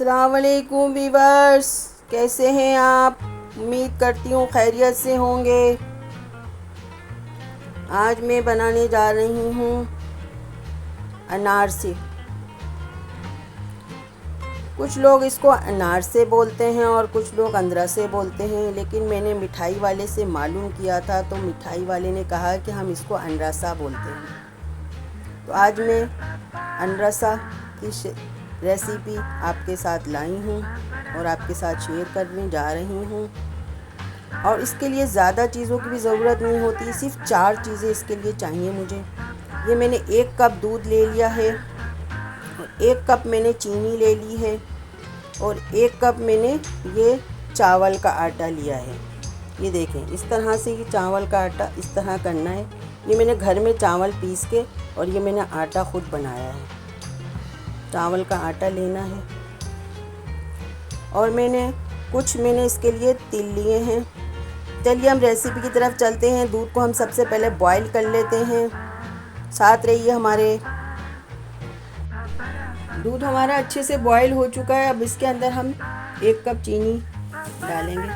अस्सलाम वालेकुम वीवर्स, कैसे हैं आप? उम्मीद करती हूँ खैरियत से होंगे। आज मैं बनाने जा रही हूँ अनारसे। कुछ लोग इसको अनारसे बोलते हैं और कुछ लोग अनरसे बोलते हैं, लेकिन मैंने मिठाई वाले से मालूम किया था तो मिठाई वाले ने कहा कि हम इसको अनरसा बोलते हैं। तो आज मैं अनरसा की रेसिपी आपके साथ लाई हूँ और आपके साथ शेयर करने जा रही हूँ। और इसके लिए ज़्यादा चीज़ों की भी ज़रूरत नहीं होती, सिर्फ 4 चीज़ें इसके लिए चाहिए मुझे। ये मैंने 1 कप दूध ले लिया है और 1 कप मैंने चीनी ले ली है और 1 कप मैंने ये चावल का आटा लिया है। ये देखें, इस तरह से ये चावल का आटा इस तरह करना है। ये मैंने घर में चावल पीस के और ये मैंने आटा खुद बनाया है। चावल का आटा लेना है और मैंने इसके लिए तिल लिए हैं। चलिए हम रेसिपी की तरफ चलते हैं। दूध को हम सबसे पहले बॉईल कर लेते हैं। साथ रहिए हमारे। दूध हमारा अच्छे से बॉईल हो चुका है। अब इसके अंदर हम 1 कप चीनी डालेंगे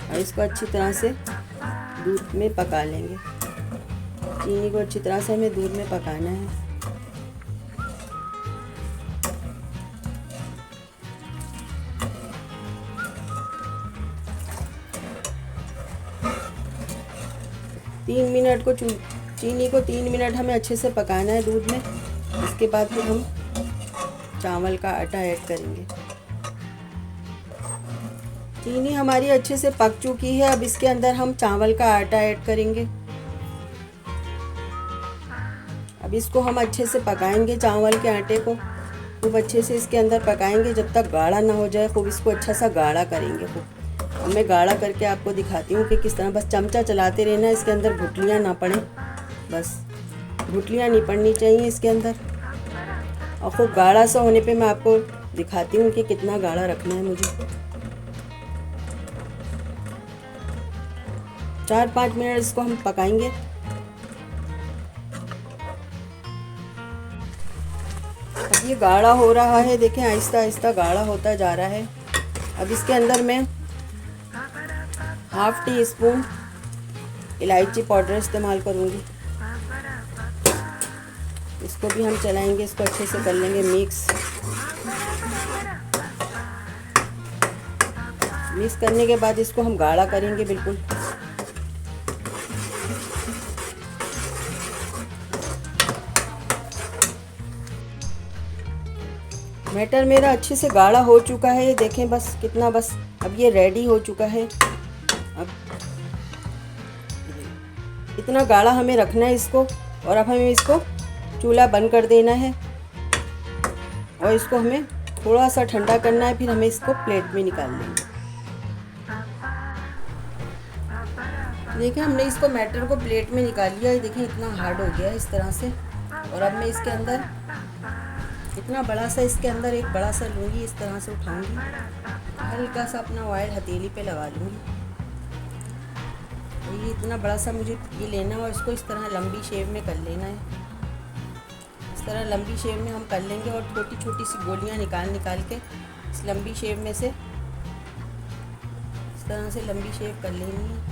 और इसको अच्छी तरह से दूध में पका लेंगे। चीनी को अच्छी तरह से हमें दूध में पकाना है। चीनी को 3 मिनट हमें अच्छे से पकाना है दूध में। इसके बाद फिर हम चावल का आटा ऐड करेंगे। चीनी हमारी अच्छे से पक चुकी है। अब इसके अंदर हम चावल का आटा ऐड करेंगे। अब इसको हम अच्छे से पकाएंगे। चावल के आटे को खूब अच्छे से इसके अंदर पकाएंगे जब तक गाढ़ा ना हो जाए। खूब इसको अच्छा सा गाढ़ा करेंगे। खूब मैं गाढ़ा करके आपको दिखाती हूँ कि किस तरह। बस चमचा चलाते रहना, इसके अंदर गुठलियाँ ना पड़े। बस गुठलियाँ नहीं पड़नी चाहिए इसके अंदर। और खूब गाढ़ा सा होने पे मैं आपको दिखाती हूँ कि कितना गाढ़ा रखना है मुझे। 4-5 मिनट इसको हम पकाएंगे। अब ये गाढ़ा हो रहा है, देखें आहिस्ता आहिस्ता गाढ़ा होता जा रहा है। अब इसके अंदर मैं 1/2 टीस्पून इलायची पाउडर इस्तेमाल करूँगी। इसको भी हम चलाएंगे, इसको अच्छे से कर लेंगे मिक्स करने के बाद इसको हम गाढ़ा करेंगे बिल्कुल। बैटर मेरा अच्छे से गाढ़ा हो चुका है। ये देखें बस कितना, बस अब ये रेडी हो चुका है। अब इतना गाढ़ा हमें रखना है इसको। और अब हमें इसको चूल्हा बंद कर देना है और इसको हमें थोड़ा सा ठंडा करना है। फिर हमें इसको प्लेट में निकाल लेंगे। देखिए हमने इसको बैटर को प्लेट में निकाल लिया। देखिए इतना हार्ड हो गया है इस तरह से। और अब मैं इसके अंदर इतना बड़ा सा, इसके अंदर एक बड़ा सा लूँगी, इस तरह से उठाऊँगी, हल्का सा अपना ऑयल हथेली पे लगा लूँगी। ये इतना बड़ा सा मुझे ये लेना है और इसको इस तरह लंबी शेप में कर लेना है। इस तरह लंबी शेप में हम कर लेंगे और छोटी छोटी सी गोलियां निकाल के इस लंबी शेप में से इस तरह से लंबी शेप कर लेनी है।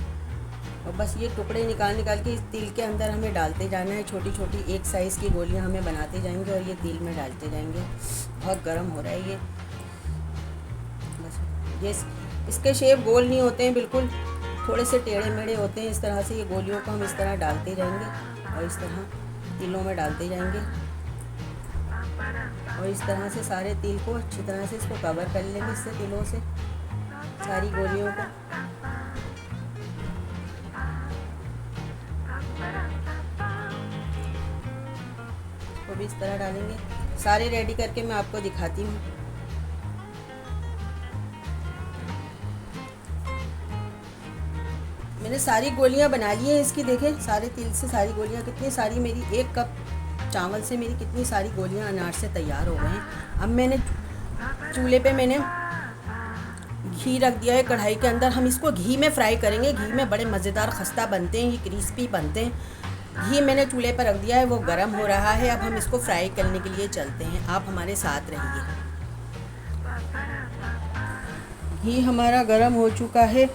और बस ये टुकड़े निकाल के इस तिल के अंदर हमें डालते जाना है। छोटी छोटी एक साइज़ की गोलियां हमें बनाते जाएंगे और ये तिल में डालते जाएंगे। बहुत गर्म हो रहा है ये। बस ये इसके शेप गोल नहीं होते हैं, बिल्कुल थोड़े से टेढ़े मेढ़े होते हैं। इस तरह से ये गोलियों को हम इस तरह डालते जाएंगे और इस तरह तिलों में डालते जाएंगे। और इस तरह से सारे तिल को अच्छी तरह से इसको कवर कर लेंगे, इससे तिलों से सारी गोलियों को। वो भी इस तरह डालेंगे। सारे रेडी करके मैं आपको दिखाती हूँ। मैंने सारी गोलियां बना ली हैं इसकी। देखें सारे तिल से सारी गोलियां, कितनी सारी मेरी 1 कप चावल से मेरी कितनी सारी गोलियां अनार से तैयार हो गए हैं। अब मैंने चूल्हे पे मैंने घी रख दिया है कढ़ाई के अंदर। हम इसको घी में फ्राई करेंगे। घी में बड़े मज़ेदार खस्ता बनते हैं, ये क्रिस्पी बनते हैं। घी मैंने चूल्हे पर रख दिया है, वो गर्म हो रहा है। अब हम इसको फ्राई करने के लिए चलते हैं, आप हमारे साथ रहिए। घी हमारा गर्म हो चुका है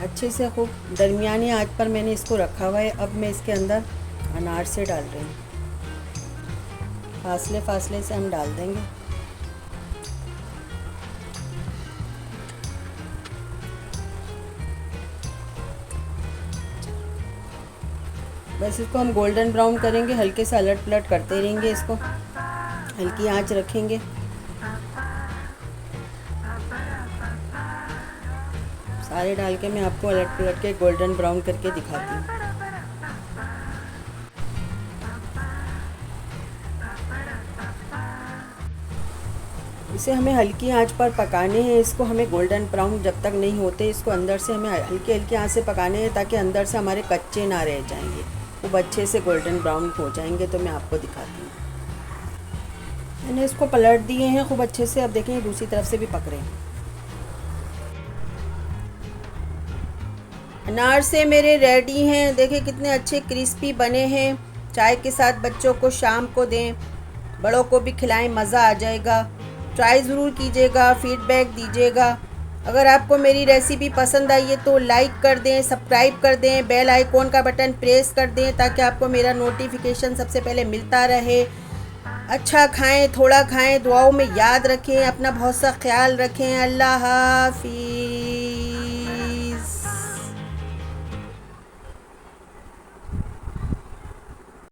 अच्छे से, खूब दरमियानी आंच पर मैंने इसको रखा हुआ है। अब मैं इसके अंदर अनारसे डाल रही हूँ, फासले फासले से हम डाल देंगे। बस इसको हम गोल्डन ब्राउन करेंगे, हल्के से अलट पलट करते रहेंगे, इसको हल्की आंच रखेंगे। सारे डाल के मैं आपको अलट पलट के गोल्डन ब्राउन करके दिखाती हूँ। इसे हमें हल्की आंच पर पकाने हैं, इसको हमें गोल्डन ब्राउन जब तक नहीं होते, इसको अंदर से हमें हल्की हल्की आंच से पकाने हैं, ताकि अंदर से हमारे कच्चे ना रह जाएंगे, वो अच्छे से गोल्डन ब्राउन हो जाएंगे। तो मैं आपको दिखाती हूँ। मैंने इसको पलट दिए हैं खूब अच्छे से। अब देखें दूसरी तरफ से भी पक रहे हैं। अनारसे मेरे रेडी हैं, देखें कितने अच्छे क्रिस्पी बने हैं। चाय के साथ बच्चों को शाम को दें, बड़ों को भी खिलाएं, मज़ा आ जाएगा। ट्राई ज़रूर कीजिएगा, फीडबैक दीजिएगा। अगर आपको मेरी रेसिपी पसंद आई है तो लाइक कर दें, सब्सक्राइब कर दें, बेल आइकॉन का बटन प्रेस कर दें, ताकि आपको मेरा नोटिफिकेशन सबसे पहले मिलता रहे। अच्छा खाएं, थोड़ा खाएं, दुआओं में याद रखें, अपना बहुत सा ख्याल रखें। अल्लाह हाफिज़।